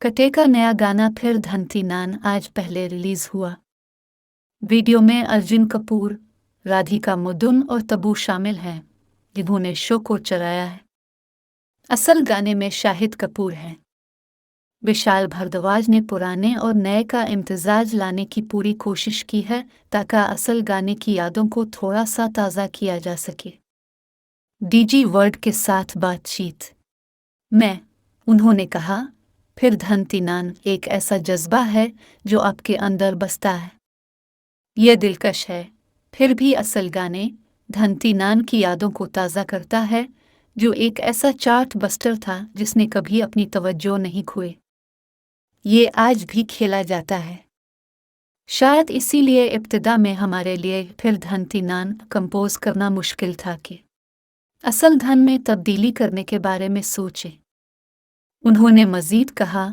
कटे का नया गाना फिर धनती नान आज पहले रिलीज हुआ। वीडियो में अर्जुन कपूर, राधिका मुदुन और तब्बू शामिल हैं, जिन्होंने शो को चलाया है। असल गाने में शाहिद कपूर हैं। विशाल भारद्वाज ने पुराने और नए का इम्तिजाज लाने की पूरी कोशिश की है ताकि असल गाने की यादों को थोड़ा सा ताज़ा किया जा सके। डीजी वर्ल्ड के साथ बातचीत में उन्होंने कहा, फिर धनती नान एक ऐसा जज्बा है जो आपके अंदर बसता है। यह दिलकश है, फिर भी असल गाने धनती नान की यादों को ताज़ा करता है, जो एक ऐसा चार्ट बस्टर था जिसने कभी अपनी तवज्जो नहीं खोए। ये आज भी खेला जाता है। शायद इसीलिए इब्तिदा में हमारे लिए फिर धनती नान कंपोज करना मुश्किल था कि असल धन में तब्दीली करने के बारे में सोचें। उन्होंने मज़ीद कहा,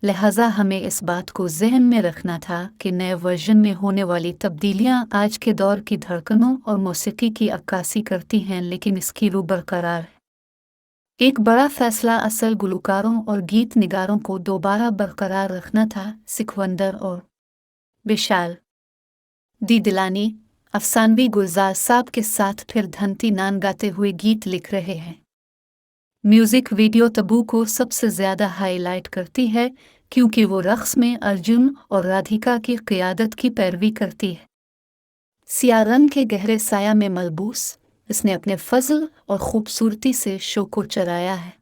लिहाजा हमें इस बात को ज़हन में रखना था कि नए वर्जन में होने वाली तब्दीलियां आज के दौर की धड़कनों और मौसीकी की अक्कासी करती हैं, लेकिन इसकी रूह बरकरार है। एक बड़ा फैसला असल गुलकारों और गीत निगारों को दोबारा बरकरार रखना था। सिकंदर और विशाल दी दिलानी अफसानवी गुलजार साहब के साथ फिर धनती नान गाते हुए गीत लिख रहे हैं। म्यूजिक वीडियो तब्बू को सबसे ज़्यादा हाईलाइट करती है क्योंकि वो रक़्स में अर्जुन और राधिका की क़ियादत की पैरवी करती है। सियाह रंग के गहरे साया में मलबूस इसने अपने फज़ल और खूबसूरती से शो को चलाया है।